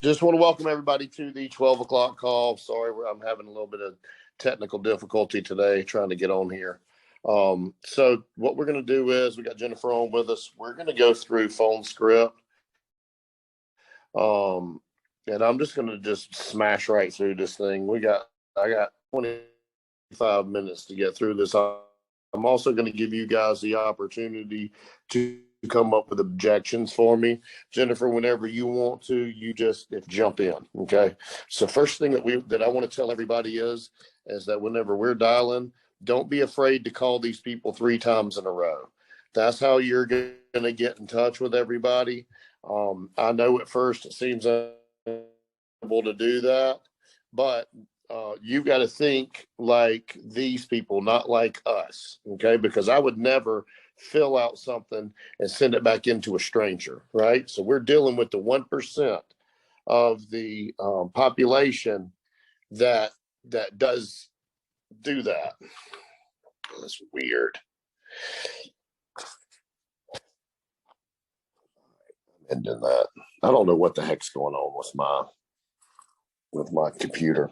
Just want to welcome everybody to the 12 o'clock call. Sorry, I'm having a little bit of technical difficulty today trying to get on here. So what we're going to do is we got Jennifer on with us. We're going to go through phone script. And I'm just going to just smash right through this thing. I got 25 minutes to get through this. I'm also going to give you guys the opportunity to come up with objections for me. Jennifer, whenever you want to, you just jump in. Okay. So first thing that I want to tell everybody is that whenever we're dialing, don't be afraid to call these people 3 times in a row. That's how you're going to get in touch with everybody. I know at first it seems unable to do that, but you've got to think like these people, not like us. Okay. Because I would never fill out something and send it back into a stranger, right? So we're dealing with the 1% of the population that does do that. That's weird. And then that, I don't know what the heck's going on with my computer.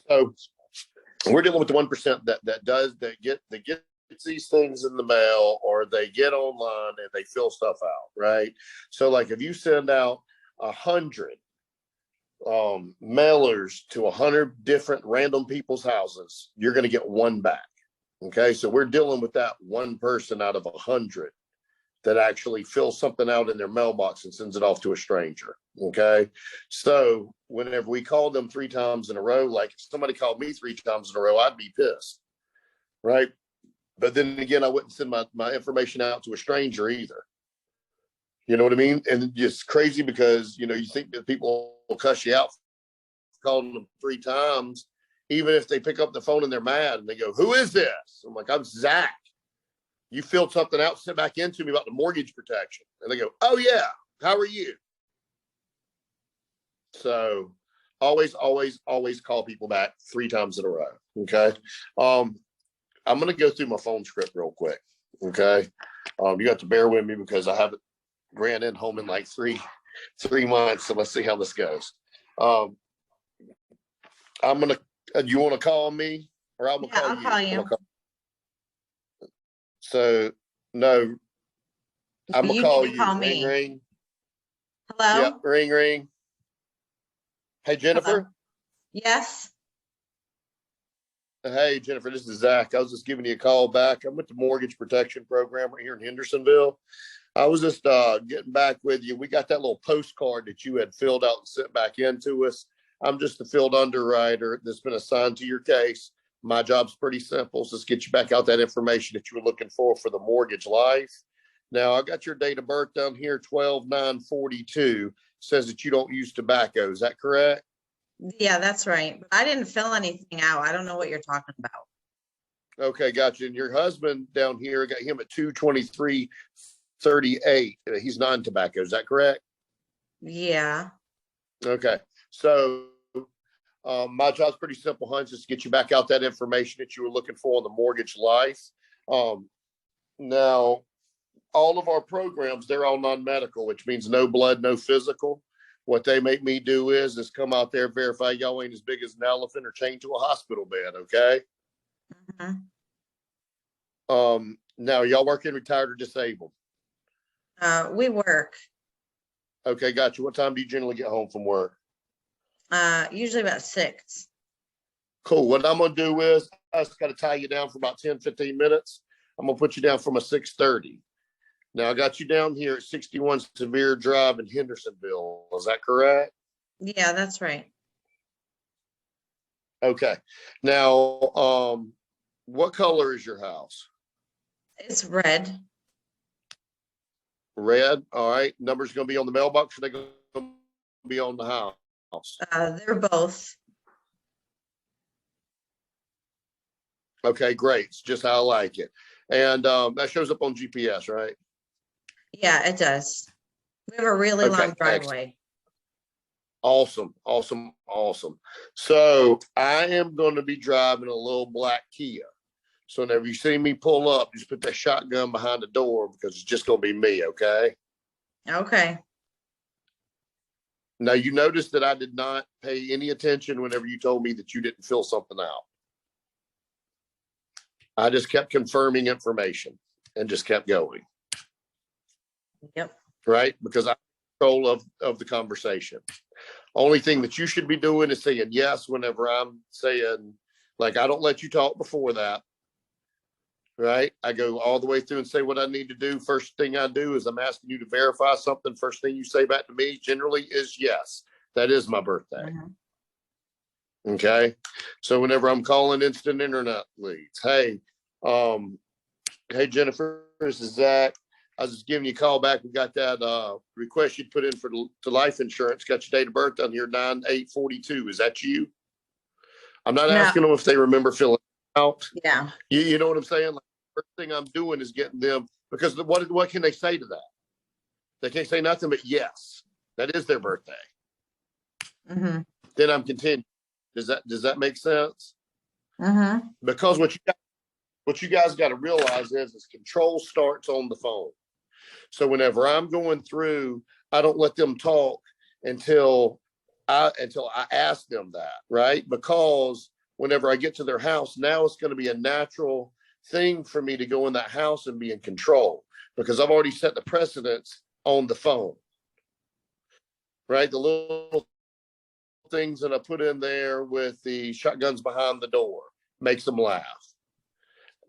So we're dealing with the 1% that gets these things in the mail, or they get online and they fill stuff out, right? So like if you send out 100 mailers to 100 different random people's houses, you're going to get 1 back. Okay, so we're dealing with that 1 person out of 100 that actually fills something out in their mailbox and sends it off to a stranger. Okay, so whenever we call them 3 times in a row, like if somebody called me 3 times in a row, I'd be pissed, right? But then again, I wouldn't send my information out to a stranger either. You know what I mean? And it's crazy because, you think that people will cuss you out for calling them 3 times, even if they pick up the phone and they're mad and they go, "Who is this?" I'm like, "I'm Zach. You filled something out, sent back into me about the mortgage protection." And they go, "Oh yeah, how are you?" So always call people back 3 times in a row. Okay. I'm going to go through my phone script real quick. Okay. You have to bear with me because I haven't ran in home in like three months. So let's see how this goes. I'm going to, you want to call me or I'm going to call you? Call you. So no, I'm going to call you. Call ring, me. ring. Hello? Yep. Ring, ring. Hey, Jennifer. Hello. Yes. Hey, Jennifer, this is Zach. I was just giving you a call back. I'm with the mortgage protection program right here in Hendersonville. I was just getting back with you. We got that little postcard that you had filled out and sent back into us. I'm just the field underwriter that's been assigned to your case. My job's pretty simple. So let's get you back out that information that you were looking for the mortgage life. Now, I got your date of birth down here, 12/9/42. Says that you don't use tobacco. Is that correct? Yeah, that's right. But I didn't fill anything out. I don't know what you're talking about. Okay, gotcha. And your husband down here, got him at 223/38. He's non-tobacco. Is that correct? Yeah. Okay. So my job's pretty simple, Hans, just to get you back out that information that you were looking for on the mortgage life. Now, all of our programs, they're all non-medical, which means no blood, no physical. What they make me do is come out there, verify y'all ain't as big as an elephant or chained to a hospital bed, okay? Mm-hmm. Now, y'all working, retired, or disabled? We work. Okay, gotcha. What time do you generally get home from work? Usually about 6. Cool. What I'm going to do is I just got to tie you down for about 10, 15 minutes. I'm going to put you down from a 6:30. Now, I got you down here at 61 Severe Drive in Hendersonville. Is that correct? Yeah, that's right. Okay. Now, what color is your house? It's red. Red. All right. Numbers going to be on the mailbox, or they going to be on the house? They're both. Okay, great. It's just how I like it. And that shows up on GPS, right? Yeah, it does. We have a really long driveway. Awesome. So I am going to be driving a little black Kia. So whenever you see me pull up, just put that shotgun behind the door because it's just going to be me, okay? Okay. Now, you notice that I did not pay any attention whenever you told me that you didn't fill something out. I just kept confirming information and just kept going. Yep. Right? Because I'm in control of the conversation. Only thing that you should be doing is saying yes whenever I'm saying, like, I don't let you talk before that. Right? I go all the way through and say what I need to do. First thing I do is I'm asking you to verify something. First thing you say back to me generally is yes. That is my birthday. Mm-hmm. Okay. So whenever I'm calling instant internet leads, hey, Jennifer, this is Zach. I was just giving you a call back. We got that request you put in to life insurance. Got your date of birth on here, 9/8/42. Is that you? I'm not asking them if they remember filling out. Yeah. You know what I'm saying? Like, first thing I'm doing is getting them, because what can they say to that? They can't say nothing but yes. That is their birthday. Mm-hmm. Then I'm continuing. Does that make sense? Mm-hmm. Because what you guys got to realize is control starts on the phone. So whenever I'm going through, I don't let them talk until I ask them that, right? Because whenever I get to their house, now it's going to be a natural thing for me to go in that house and be in control, because I've already set the precedence on the phone, right? The little things that I put in there with the shotguns behind the door makes them laugh.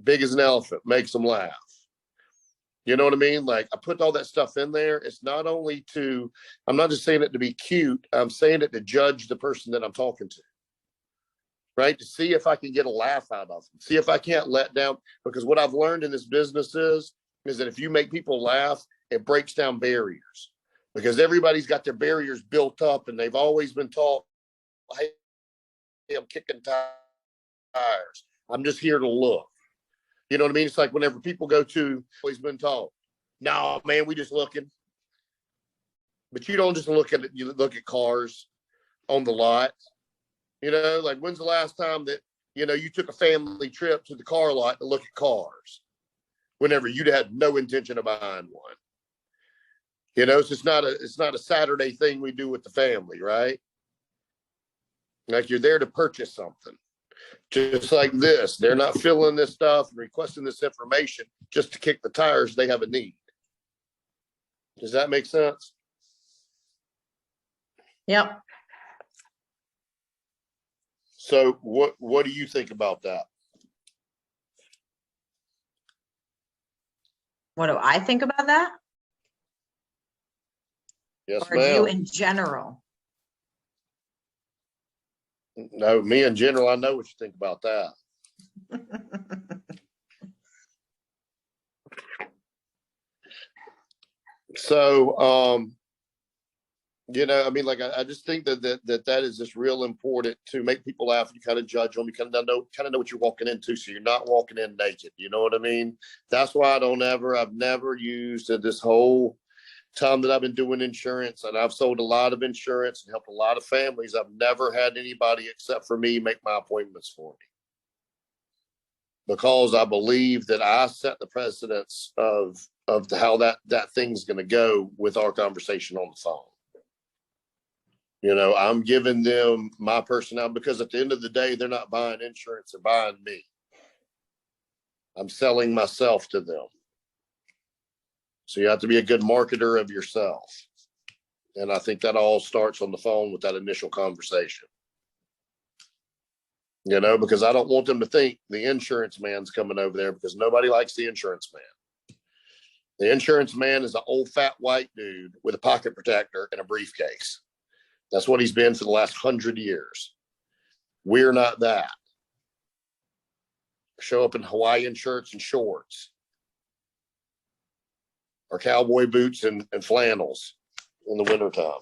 Big as an elephant makes them laugh. You know what I mean? Like, I put all that stuff in there. It's not only I'm not just saying it to be cute. I'm saying it to judge the person that I'm talking to. Right? To see if I can get a laugh out of them. See if I can't let down. Because what I've learned in this business is that if you make people laugh, it breaks down barriers. Because everybody's got their barriers built up, and they've always been taught, hey, I'm kicking tires. I'm just here to look. You know what I mean? It's like whenever people go to, always been taught, no, man, we just looking. But you don't just look at it. You look at cars on the lot. You know, like, when's the last time that, you took a family trip to the car lot to look at cars? Whenever you'd had no intention of buying one. It's just not a Saturday thing we do with the family, right? Like, you're there to purchase something. Just like this, they're not filling this stuff and requesting this information just to kick the tires. They have a need. Does that make sense? Yep. So what do you think about that? What do I think about that? Yes, or ma'am. you in general? No, me in general, I know what you think about that. So, I mean, like, I just think that is just real important to make people laugh. You kind of judge them. You kind of know what you're walking into. So you're not walking in naked. You know what I mean? That's why I've never used this whole time that I've been doing insurance, and I've sold a lot of insurance and helped a lot of families. I've never had anybody except for me make my appointments for me, because I believe that I set the precedence of how that thing's going to go with our conversation on the phone. I'm giving them my personality, because at the end of the day, they're not buying insurance, they're buying me. I'm selling myself to them. So you have to be a good marketer of yourself. And I think that all starts on the phone with that initial conversation. Because I don't want them to think the insurance man's coming over there, because nobody likes the insurance man. The insurance man is an old fat white dude with a pocket protector and a briefcase. That's what he's been for the last 100 years. We're not that. Show up in Hawaiian shirts and shorts, or cowboy boots and flannels in the wintertime.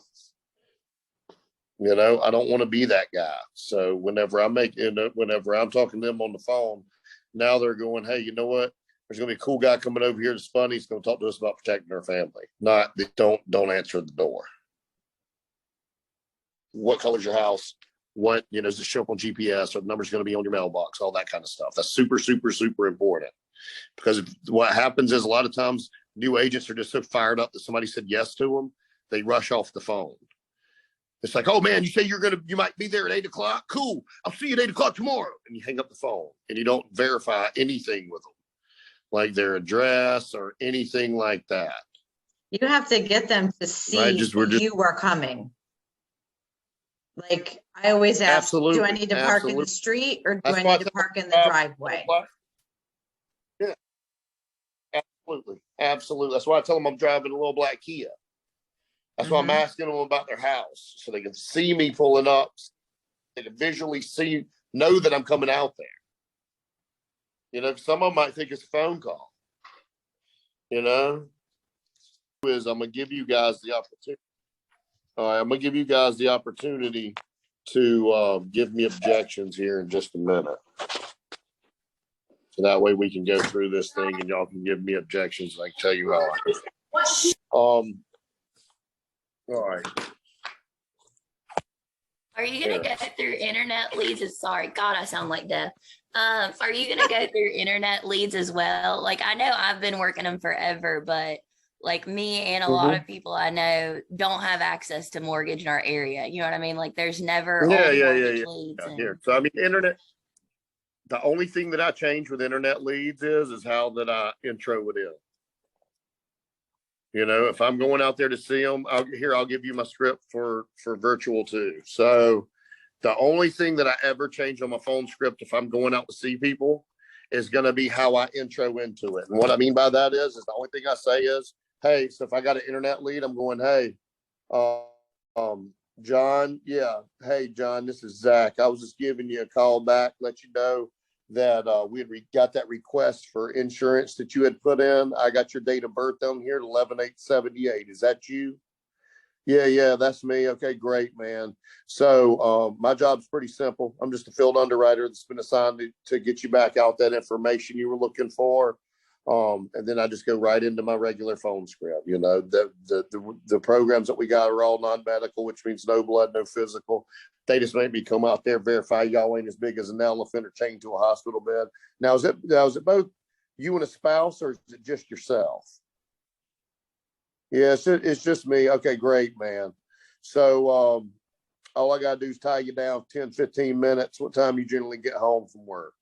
I don't want to be that guy. So whenever I'm talking to them on the phone, now they're going, hey, you know what? There's going to be a cool guy coming over here that's funny. He's going to talk to us about protecting our family. Not, don't answer the door. What color's your house? What, does it show up on GPS, or the number's going to be on your mailbox? All that kind of stuff. That's super, super, super important. Because what happens is, a lot of times new agents are just so fired up that somebody said yes to them, they rush off the phone. It's like, oh man, you say you might be there at 8 o'clock. Cool. I'll see you at 8 o'clock tomorrow. And you hang up the phone and you don't verify anything with them, like their address or anything like that. You have to get them to see you are coming. Like I always ask, absolutely, do I need to park in the street or do I need to park in the driveway? Yeah, absolutely. Absolutely. That's why I tell them I'm driving a little black Kia. That's why I'm asking them about their house so they can see me pulling up. They can visually know that I'm coming out there. You know, some of them might think it's a phone call. You know, I'm going to give you guys the opportunity. All right, I'm going to give you guys the opportunity to give me objections here in just a minute. So that way we can go through this thing and y'all can give me objections. I can tell you how all right. Are you going to go through internet leads? Sorry, God, I sound like death. Are you going to go through internet leads as well? Like, I know I've been working them forever, but like me and a lot of people I know don't have access to mortgage in our area. You know what I mean? Like there's never mortgage leads. Here. So I mean, internet, the only thing that I change with internet leads is how that I intro it in. You know, if I'm going out there to see them, I'll give you my script for virtual too. So the only thing that I ever change on my phone script, if I'm going out to see people, is going to be how I intro into it. And what I mean by that is the only thing I say is, hey, so if I got an internet lead, I'm going, hey, John, hey, John, this is Zach. I was just giving you a call back, let you know that we had got that request for insurance that you had put in. I got your date of birth down here at 11/8/78. Is that you? Yeah, that's me. Okay, great, man. So my job's pretty simple. I'm just a field underwriter that's been assigned to get you back out that information you were looking for. And then I just go right into my regular phone script. You know, the programs that we got are all non-medical, which means no blood, no physical. They just make me come out there, verify y'all ain't as big as an elephant or chained to a hospital bed. Now, is it both you and a spouse, or is it just yourself? Yeah, it's just me. Okay, great, man. So all I got to do is tie you down 10, 15 minutes. What time you generally get home from work?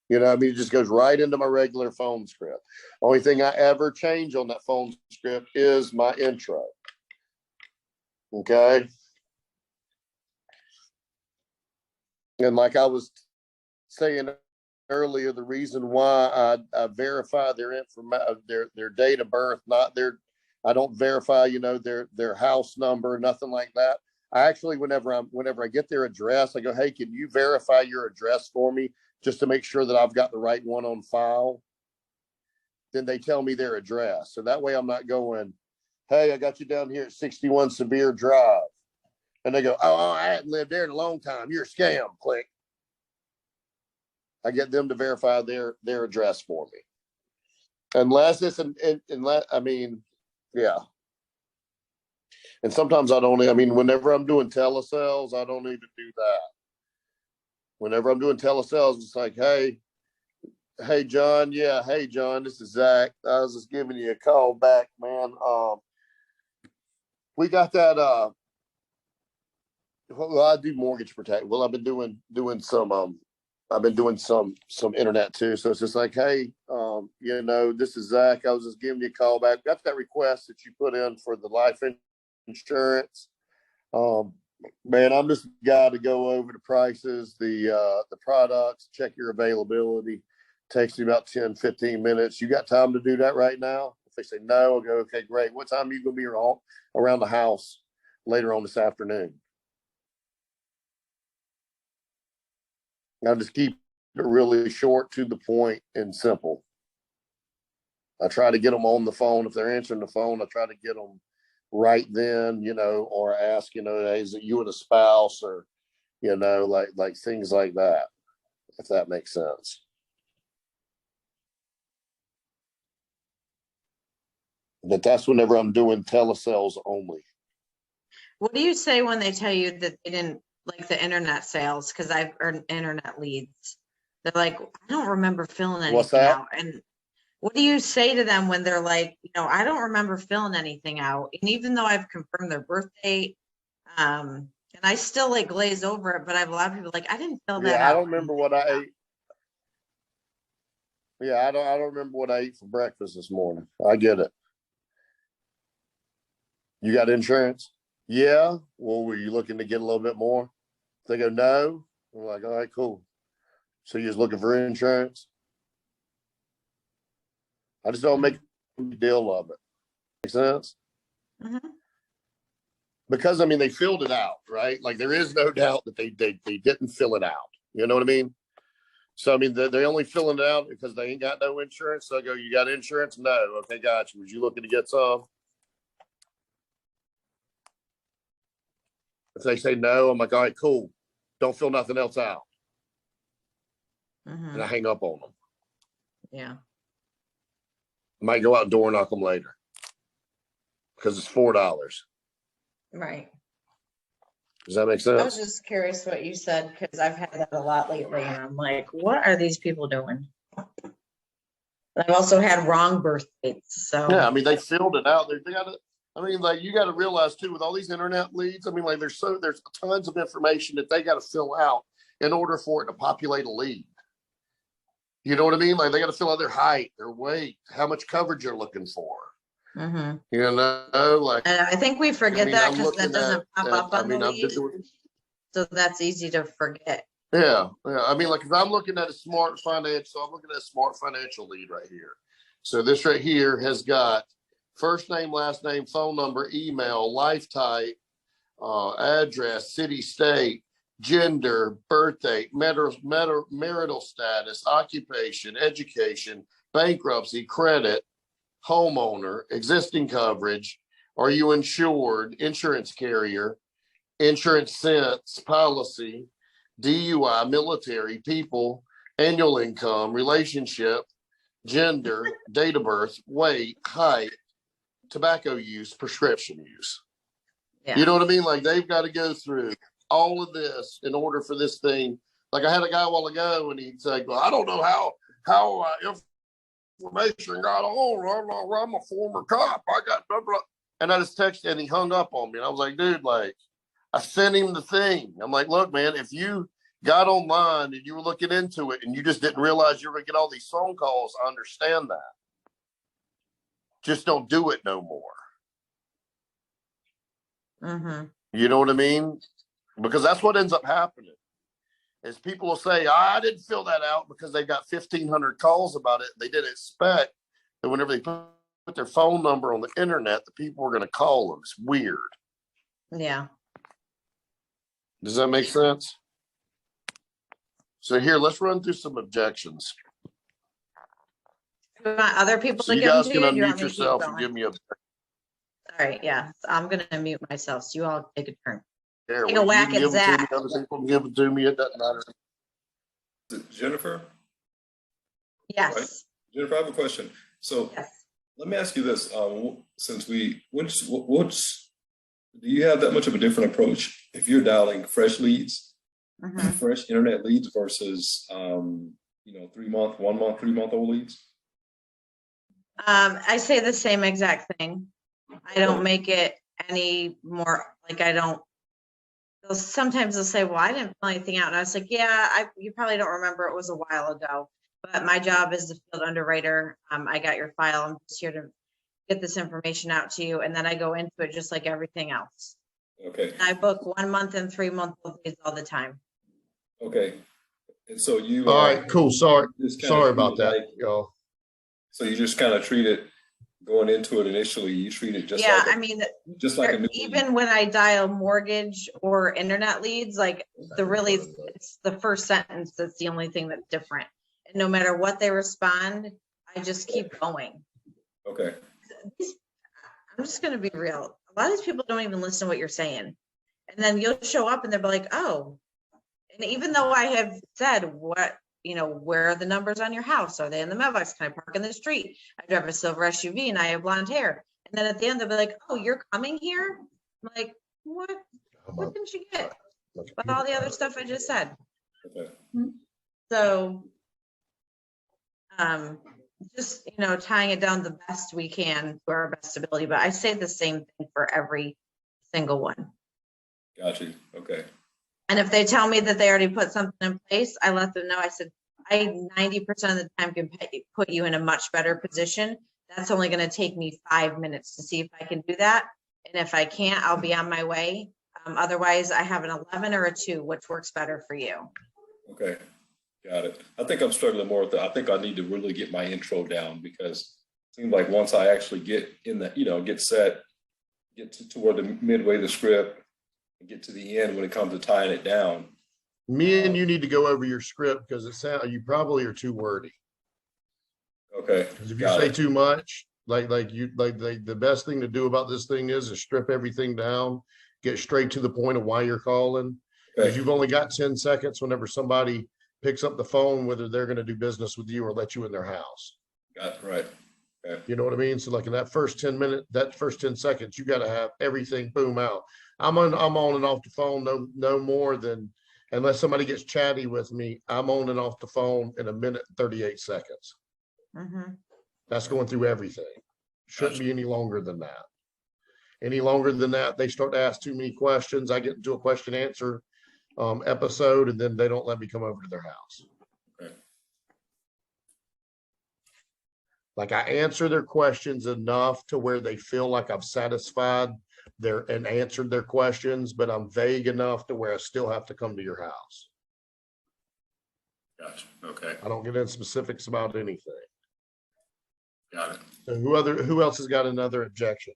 You know, I mean, it just goes right into my regular phone script. Only thing I ever change on that phone script is my intro. Okay. And like I was saying earlier, the reason why I verify their information, their date of birth, I don't verify, you know, their house number, nothing like that. I actually, whenever I get their address, I go, hey, can you verify your address for me just to make sure that I've got the right one on file? Then they tell me their address. So that way I'm not going, hey, I got you down here at 61 Severe Drive. And they go, oh, I hadn't lived there in a long time. You're a scam. Click. I get them to verify their address for me. Unless it's I mean, yeah. And sometimes whenever I'm doing telesales, I don't even do that. Whenever I'm doing telesales, it's like, hey, John. Yeah, hey, John, this is Zach. I was just giving you a call back, man. We got that, well, I do mortgage protect. Well, I've been doing some internet too. So it's just like, hey, you know, this is Zach. I was just giving you a call back. Got that request that you put in for the life insurance. Man, I'm just a guy to go over the prices, the products, check your availability. Takes me about 10, 15 minutes. You got time to do that right now? If they say no, I'll go, okay, great. What time are you going to be around the house later on this afternoon? I'll just keep it really short, to the point, and simple. I try to get them on the phone. If they're answering the phone, I try to get them right then, you know, or ask, you know, hey, is it you and a spouse, or, you know, like things like that, if that makes sense. But that's whenever I'm doing telesales only. What do you say when they tell you that they didn't like the internet sales? Because I've earned internet leads. They're like, I don't remember filling anything out. And what do you say to them when they're like, you know, I don't remember filling anything out? And even though I've confirmed their birth date, And I still like glaze over it, but I have a lot of people like, I didn't fill that Yeah, out. I don't remember what I ate. Yeah, I don't remember what I ate for breakfast this morning. I get it. You got insurance? Yeah. Well, were you looking to get a little bit more? They go, no. I'm like, all right, cool. So you're just looking for insurance? I just don't make a big deal of it. Make sense? Mm-hmm. Because I mean, they filled it out, right? Like there is no doubt that they didn't fill it out. You know what I mean? So I mean, they're only filling it out because they ain't got no insurance. So I go, you got insurance? No. Okay, got you. Was you looking to get some? If they say no, I'm like, all right, cool. Don't fill nothing else out. Mm-hmm. And I hang up on them. Yeah. I might go out and door knock them later because it's $4. Right. Does that make I was sense? just curious what you said because I've had that a lot lately, and I'm like, what are these people doing? I've also had wrong birth dates. So Yeah, I mean, they filled it out. They got to. I mean, like you got to realize too, with all these internet leads. I mean, like there's tons of information that they got to fill out in order for it to populate a lead. You know what I mean? Like they got to fill out their height, their weight, how much coverage you're looking for. mm-hmm. You know, like And I think we forget that because that doesn't pop up on the lead. So that's easy to forget. Yeah. I mean, like if I'm looking at a smart financial, I'm looking at a smart financial lead right here. So this right here has got first name, last name, phone number, email, life type, address, city, state, gender, birth date, marital status, occupation, education, bankruptcy, credit, homeowner, existing coverage, are you insured, insurance carrier, insurance sense, policy, DUI, military, people, annual income, relationship, gender, date of birth, weight, height, tobacco use, prescription use. Yeah. You know what I mean? Like they've got to go through all of this in order for this thing. Like I had a guy a while ago and he'd say, well, I don't know how information got on. I'm a former cop. I got blah, blah. And I just texted and he hung up on me. And I was like, dude, like I sent him the thing. I'm like, look, man, if you got online and you were looking into it and you just didn't realize you were going to get all these phone calls, I understand that. Just don't do it no more. Mm-hmm. You know what I mean? Because that's what ends up happening is people will say, I didn't fill that out because they got 1,500 calls about it. They didn't expect that whenever they put their phone number on the internet, the people were going to call them. It's weird. Yeah. Does that make sense? So here, let's run through some objections. You want other people So to you give guys them can to you? unmute yourself and give me a. All right, yeah. So I'm going to mute myself. So you all take a turn. Here, Take a whack you can at give them Zach. to me, other people can give them to me. It doesn't matter. Is it Jennifer? Yes. Right. Jennifer, I have a question. So yes. Let me ask you this: since do you have that much of a different approach if you're dialing fresh leads, mm-hmm. fresh internet leads versus 3 month, 1 month, 3 month old leads? I say the same exact thing. I don't make it any more like I don't. Sometimes they'll say, well, I didn't fill anything out. And I was like, yeah, you probably don't remember. It was a while ago. But my job is the field underwriter. I got your file. I'm just here to get this information out to you. And then I go into it just like everything else. Okay. And I book 1 month and 3 month leads all the time. Okay. And so you. All right, cool. Sorry about that, like, y'all. So you just kind of treat it going into it initially. You treat it just just like a new even lead. When I dial mortgage or internet leads, like it's the first sentence that's the only thing that's different. And no matter what they respond, I just keep going. Okay. I'm just going to be real. A lot of these people don't even listen to what you're saying. And then you'll show up and they'll be like, oh, and even though I have said where are the numbers on your house? Are they in the mailbox? Can I park in the street? I drive a silver SUV and I have blonde hair. And then at the end, they'll be like, oh, you're coming here? I'm like, what? What didn't you get? But all the other stuff I just said. Okay. So, just, tying it down the best we can to our best ability. But I say the same thing for every single one. Got you. Okay. And if they tell me that they already put something in place, I let them know. I said, I 90% of the time can put you in a much better position. That's only going to take me 5 minutes to see if I can do that. And if I can't, I'll be on my way. Otherwise, I have an 11 or a 2, which works better for you. Okay. Got it. I think I'm struggling more with that. I think I need to really get my intro down, because it seems like once I actually get in the, get set, get to toward the midway of the script, and get to the end when it comes to tying it down. Me and you need to go over your script, because you probably are too wordy. Okay. Because if you say too much, the best thing to do about this thing is strip everything down, get straight to the point of why you're calling. Because you've only got 10 seconds whenever somebody picks up the phone, whether they're going to do business with you or let you in their house. Got it. Right. Okay. You know what I mean? So like in that first 10 seconds, you got to have everything boom out. I'm on and off the phone no more than, unless somebody gets chatty with me, I'm on and off the phone in 1:38. That's going through everything. Shouldn't be any longer than that. Any longer than that, they start to ask too many questions. I get into a question answer episode, and then they don't let me come over to their house. Okay. Like I answer their questions enough to where they feel like I've satisfied and answered their questions, but I'm vague enough to where I still have to come to your house. Gotcha. Okay. I don't get into specifics about anything. Got it. So who else has got another objection?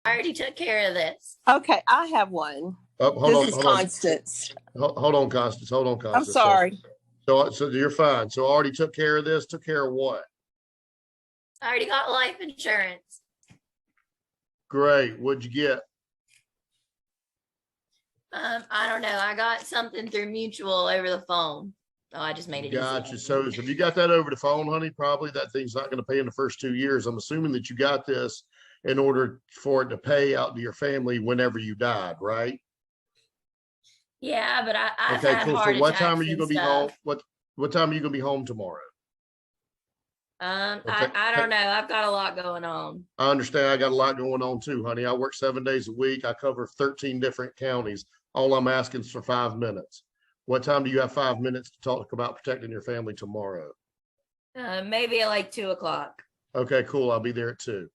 I already took care of this. Okay, I have one. Hold on, Constance. Hold on, Constance. Hold on, Constance. I'm sorry. So you're fine. So I already took care of this. Took care of what? I already got life insurance. Great. What'd you get? I don't know. I got something through Mutual over the phone. Oh, I just made it. Gotcha. Easy. So if you got that over the phone, honey, probably that thing's not going to pay in the first 2 years. I'm assuming that you got this in order for it to pay out to your family whenever you died, right? Yeah, but I've Okay, had cool. heart So what attacks time are you and going to be stuff. home? What time are you going to be home tomorrow? I don't know. I've got a lot going on. I understand. I got a lot going on too, honey. I work 7 days a week. I cover 13 different counties. All I'm asking is for 5 minutes. What time do you have 5 minutes to talk about protecting your family tomorrow? Maybe at like 2:00. Okay, cool. I'll be there at 2.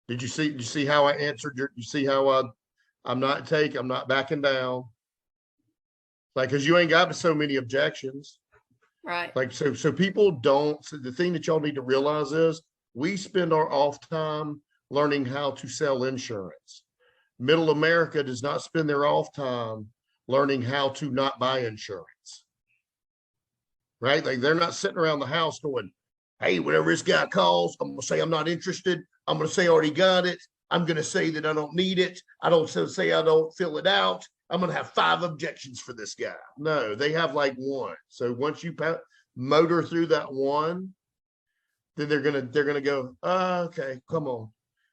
Did you see how I answered you see how I'm not backing down. Like, cause you ain't got so many objections. Right. Like, so people don't, so the thing that y'all need to realize is we spend our off time learning how to sell insurance. Middle America does not spend their off time learning how to not buy insurance. Right? Like they're not sitting around the house going, hey, whenever this guy calls, I'm gonna say I'm not interested. I'm gonna say I already got it. I'm gonna say that I don't need it. I don't say I don't fill it out. I'm gonna have 5 objections for this guy. No, they have like 1. So once you motor through that 1, then they're gonna go, oh, okay, come on.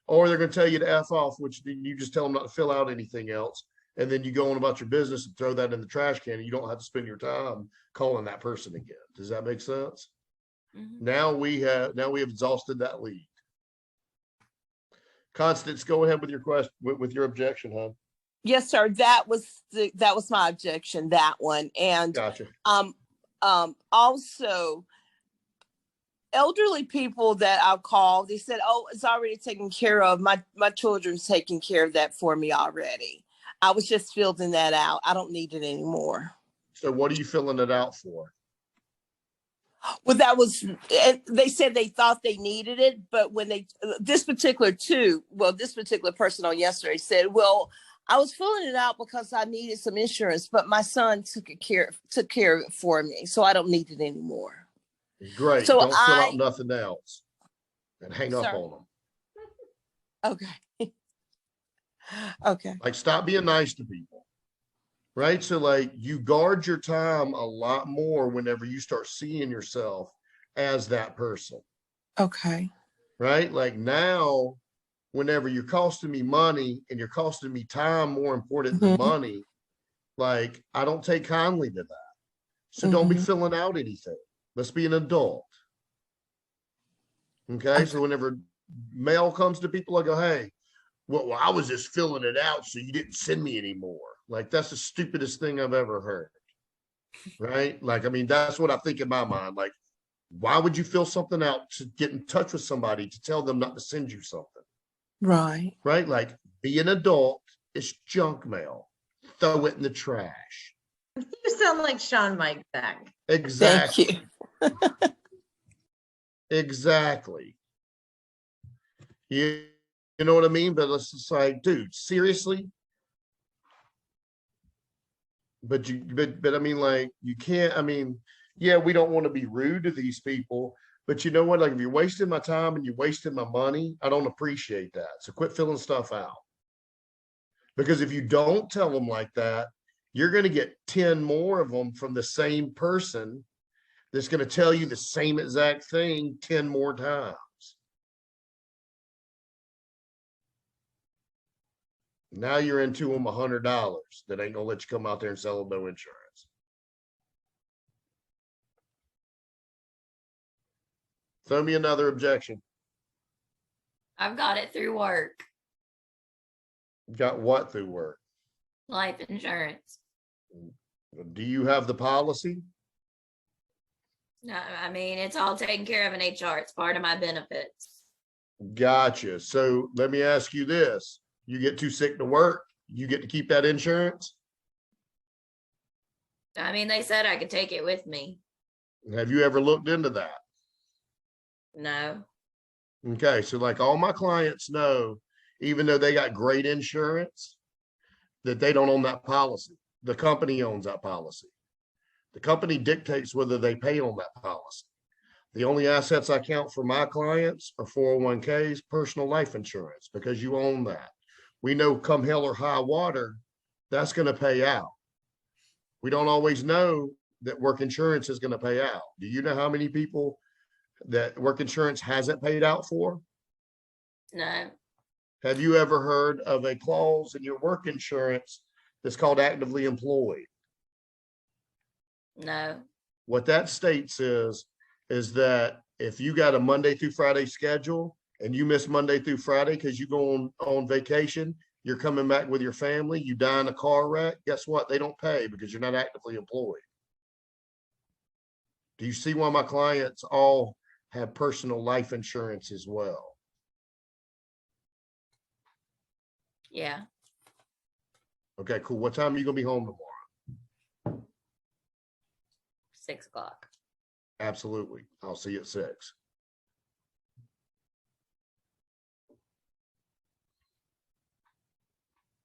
Or they're gonna tell you to F off, which you just tell them not to fill out anything else. And then you go on about your business and throw that in the trash can, and you don't have to spend your time calling that person again. Does that make sense? Mm-hmm. Now we have exhausted that lead. Constance, go ahead with your question, with your objection, hon. Yes, sir. That was my objection, that one. And Gotcha. Also elderly people that I'll call, they said, oh, it's already taken care of. My children's taking care of that for me already. I was just filling that out. I don't need it anymore. So what are you filling it out for? Well, they said they thought they needed it, but when this particular person on yesterday said, well, I was filling it out because I needed some insurance, but my son took care of it for me, so I don't need it anymore. Great. So don't fill out nothing else and hang up on them. Okay. Okay. Like, stop being nice to people. Right? So like you guard your time a lot more whenever you start seeing yourself as that person. Okay. Right? Like now, whenever you're costing me money and you're costing me time more important than money, like I don't take kindly to that. So don't be filling out anything. Let's be an adult. Okay? So whenever mail comes to people, I go, hey, well, I was just filling it out so you didn't send me anymore. Like, that's the stupidest thing I've ever heard. Right? Like, I mean, that's what I think in my mind. Like, why would you fill something out to get in touch with somebody to tell them not to send you something? Right. Right? Like, be an adult. It's junk mail. Throw it in the trash. You sound like Sean Mike back. Exactly. Thank you. Exactly. You know what I mean? But it's just like, dude, seriously? But I mean, like, you can't, I mean, yeah, we don't want to be rude to these people, but you know what? Like, if you're wasting my time and you're wasting my money, I don't appreciate that. So quit filling stuff out. Because if you don't tell them like that, you're going to get 10 more of them from the same person that's going to tell you the same exact thing 10 more times. Now you're into them $100 that ain't gonna let you come out there and sell them no insurance. Throw me another objection. I've got it through work. Got what through work? Life insurance. Do you have the policy? No, I mean, it's all taken care of in HR. It's part of my benefits. Gotcha. So let me ask you this. You get too sick to work, you get to keep that insurance? I mean, they said I could take it with me. Have you ever looked into that? No. Okay, so like all my clients know, even though they got great insurance, that they don't own that policy. The company owns that policy. The company dictates whether they pay on that policy. The only assets I count for my clients are 401ks, personal life insurance, because you own that. We know come hell or high water, that's going to pay out. We don't always know that work insurance is going to pay out. Do you know how many people that work insurance hasn't paid out for? No. Have you ever heard of a clause in your work insurance that's called actively employed? No. What that states is that if you got a Monday through Friday schedule and you miss Monday through Friday because you go on vacation, you're coming back with your family, you die in a car wreck, guess what? They don't pay because you're not actively employed. Do you see why my clients all have personal life insurance as well? Yeah. Okay, cool. What time are you gonna be home tomorrow? 6 o'clock. Absolutely. I'll see you at 6.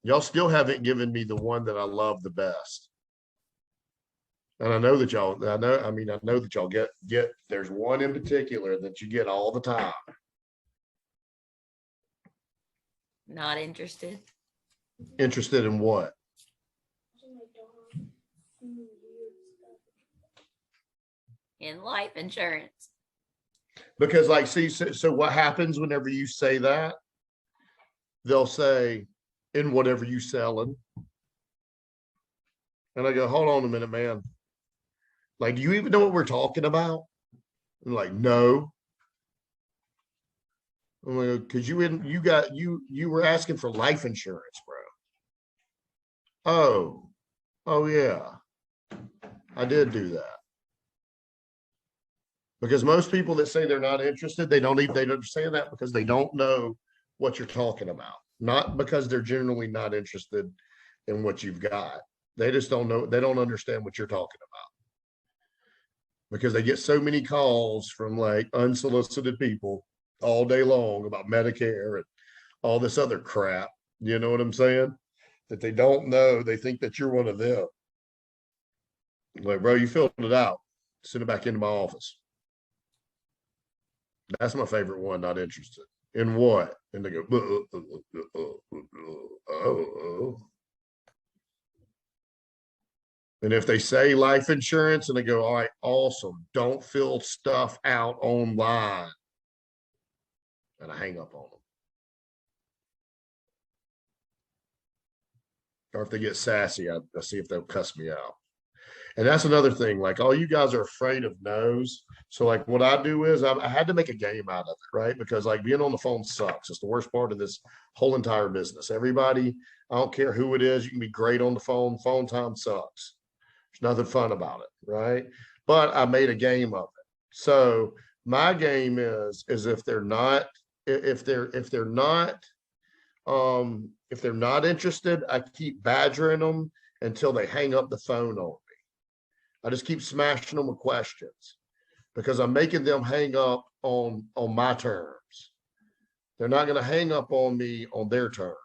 Y'all still haven't given me the one that I love the best. And I know that y'all, I know that y'all get, there's one in particular that you get all the time. Not interested. Interested in what? In life insurance. Because like, see, so what happens whenever you say that? They'll say, in whatever you selling. And I go, hold on a minute, man. Like, do you even know what we're talking about? I'm like, no. I'm like, cause you were asking for life insurance, bro. Oh yeah. I did do that. Because most people that say they're not interested, they don't understand that because they don't know what you're talking about. Not because they're generally not interested in what you've got. They just don't know, they don't understand what you're talking about. Because they get so many calls from like unsolicited people all day long about Medicare and all this other crap. You know what I'm saying? That they don't know. They think that you're one of them. Like, bro, you filled it out. Send it back into my office. That's my favorite one, not interested. In what? And they go, oh. And if they say life insurance and they go, all right, awesome. Don't fill stuff out online. And I hang up on them. Or if they get sassy, I see if they'll cuss me out. And that's another thing, like all you guys are afraid of no's. So like what I do is I had to make a game out of it, right? Because like being on the phone sucks. It's the worst part of this whole entire business. Everybody, I don't care who it is, you can be great on the phone. Phone time sucks. There's nothing fun about it, right? But I made a game of it. So my game is if they're not if they're not interested, I keep badgering them until they hang up the phone on me. I just keep smashing them with questions because I'm making them hang up on my terms. They're not going to hang up on me on their terms.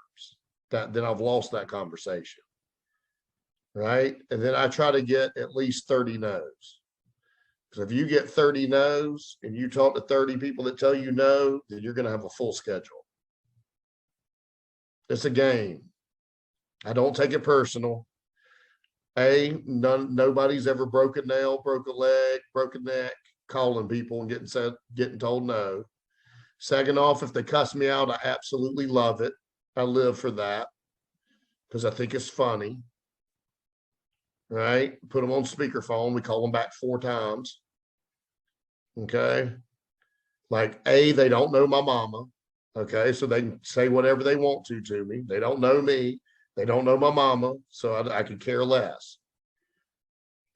Then I've lost that conversation. Right. And then I try to get at least 30 no's. Because if you get 30 no's and you talk to 30 people that tell you no, then you're going to have a full schedule. It's a game. I don't take it personal. Nobody's ever broke a nail, broke a leg, broke a neck, calling people and getting told no. Second off, if they cuss me out, I absolutely love it. I live for that because I think it's funny. Right? Put them on speakerphone. We call them back 4 times. Okay. Like they don't know my mama. Okay. So they can say whatever they want to me. They don't know me. They don't know my mama. So I could care less.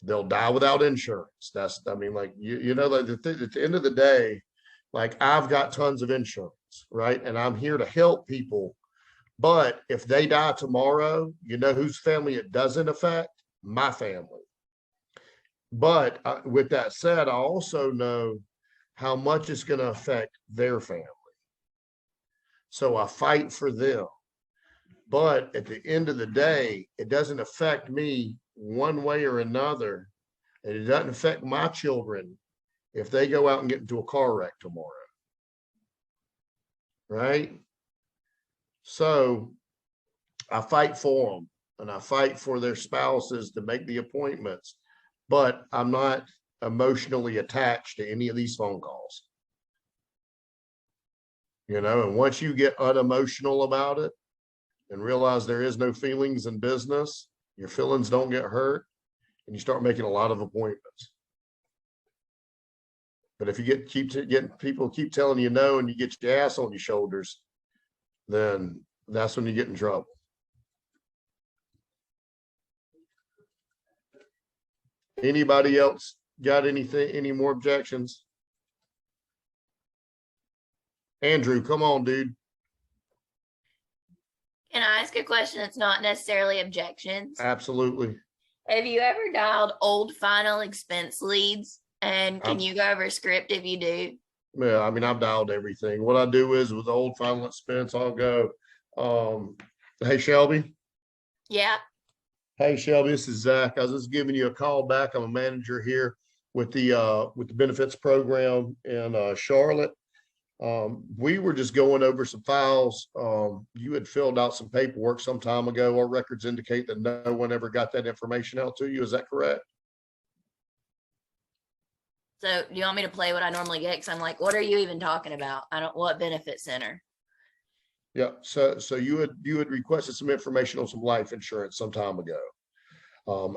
They'll die without insurance. Like, like at the end of the day, like I've got tons of insurance, right? And I'm here to help people. But if they die tomorrow, you know whose family it doesn't affect? My family. But with that said, I also know how much it's going to affect their family. So I fight for them. But at the end of the day, it doesn't affect me one way or another. And it doesn't affect my children if they go out and get into a car wreck tomorrow. Right? So I fight for them. And I fight for their spouses to make the appointments, but I'm not emotionally attached to any of these phone calls. And once you get unemotional about it and realize there is no feelings in business, your feelings don't get hurt, and you start making a lot of appointments. But if you keep getting people keep telling you no and you get your ass on your shoulders, then that's when you get in trouble. Anybody else got any more objections? Andrew, come on, dude. Can I ask a question that's not necessarily objections? Absolutely. Have you ever dialed old final expense leads? And can you go over a script if you do? Yeah, I've dialed everything. What I do is with old final expense, I'll go, hey, Shelby. Yeah. Hey, Shelby, this is Zach. I was just giving you a call back. I'm a manager here with the benefits program in Charlotte. We were just going over some files. You had filled out some paperwork some time ago. Our records indicate that no one ever got that information out to you. Is that correct? So do you want me to play what I normally get? Because I'm like, what are you even talking about? What benefit center? Yeah. So you had requested some information on some life insurance some time ago.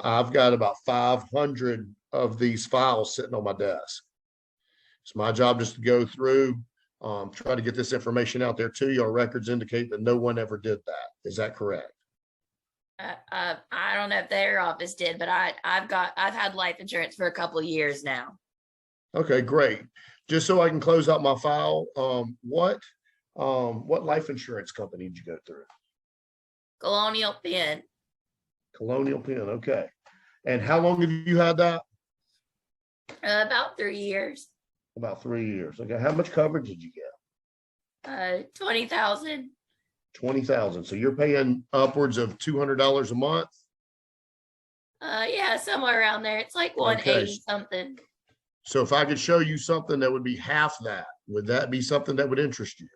I've got about 500 of these files sitting on my desk. It's my job just to go through, try to get this information out there to you. Our records indicate that no one ever did that. Is that correct? I don't know if their office did, but I've had life insurance for a couple of years now. Okay, great. Just so I can close out my file, what life insurance company did you go through? Colonial Penn. Colonial Penn, okay. And how long have you had that? About 3 years. About 3 years. Okay, how much coverage did you get? 20,000. 20,000. So you're paying upwards of $200 a month? Yeah, somewhere around there. It's like 180 something. So if I could show you something that would be half that, would that be something that would interest you?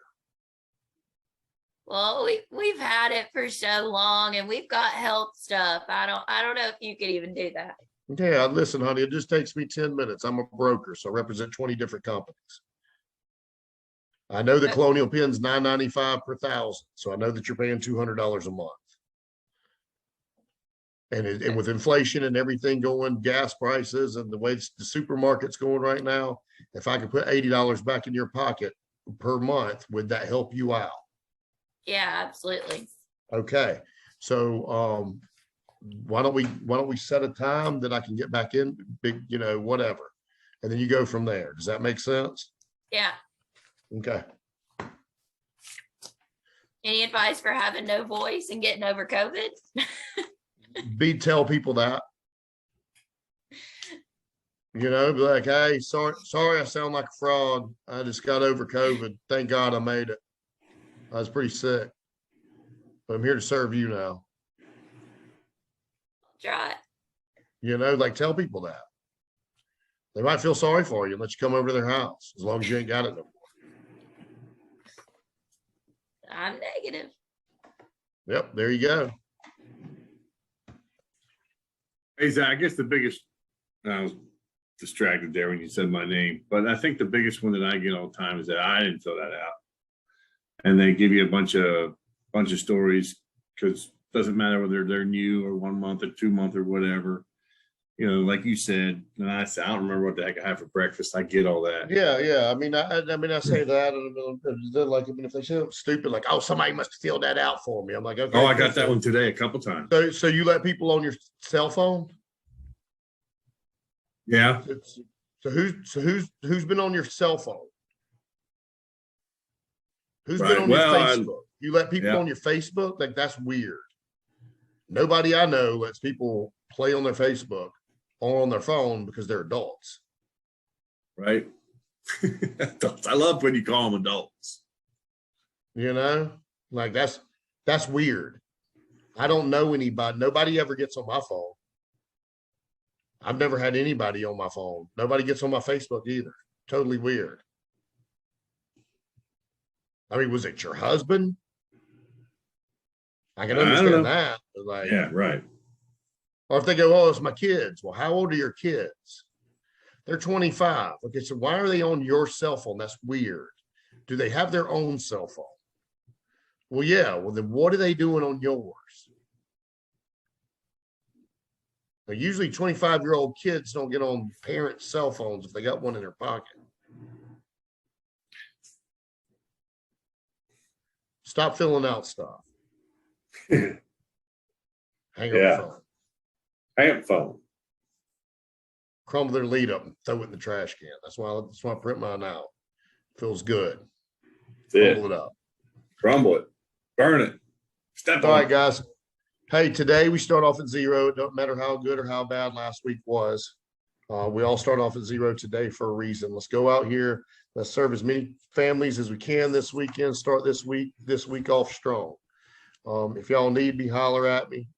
Well, we've had it for so long, and we've got health stuff. I don't know if you could even do that. Yeah, listen, honey, it just takes me 10 minutes. I'm a broker, so I represent 20 different companies. I know that Colonial Penn's $9.95 per thousand, so I know that you're paying $200 a month. And with inflation and everything going, gas prices and the way the supermarket's going right now, if I could put $80 back in your pocket per month, would that help you out? Yeah, absolutely. Okay. So why don't we set a time that I can get back in, big, whatever. And then you go from there. Does that make sense? Yeah. Okay. Any advice for having no voice and getting over COVID? Tell people that. Be like, hey, sorry, I sound like a fraud. I just got over COVID. Thank God I made it. I was pretty sick, but I'm here to serve you now. Try it. Like tell people that. They might feel sorry for you and let you come over to their house as long as you ain't got it no more. I'm negative. Yep, there you go. Hey, Zach, I guess the biggest, I was distracted there when you said my name, but I think the biggest one that I get all the time is that I didn't fill that out. And they give you a bunch of stories, because it doesn't matter whether they're new or 1 month or 2 month or whatever. Like you said, and I said, I don't remember what the heck I had for breakfast. I get all that. Yeah. I mean, I say that, and they're like, if they say something stupid, like, oh, somebody must fill that out for me. I'm like, okay. Oh, I got that one today a couple times. So you let people on your cell phone? Yeah. So who's been on your cell phone? Who's Right. been on your Facebook? You let people on your Facebook? Like, that's weird. Nobody I know lets people play on their Facebook or on their phone because they're adults. Right. Adults. I love when you call them adults. Like that's weird. I don't know anybody. Nobody ever gets on my phone. I've never had anybody on my phone. Nobody gets on my Facebook either. Totally weird. I mean, was it your husband? I can understand that. But like, yeah, right. Or if they go, oh, it's my kids. Well, how old are your kids? They're 25. Okay, so why are they on your cell phone? That's weird. Do they have their own cell phone? Well, yeah. Well, then what are they doing on yours? Now, usually 25-year-old kids don't get on parents' cell phones if they got one in their pocket. Stop filling out stuff. Hang up the phone. Hang up the phone. Crumble their lead up and throw it in the trash can. That's why I print mine out. Feels good. Crumble it up. Crumble it. Burn it. Step on it. All right, guys. Hey, today we start off at 0. It don't matter how good or how bad last week was. We all start off at 0 today for a reason. Let's go out here. Let's serve as many families as we can this weekend. Start this week off strong. If y'all need me, holler at me.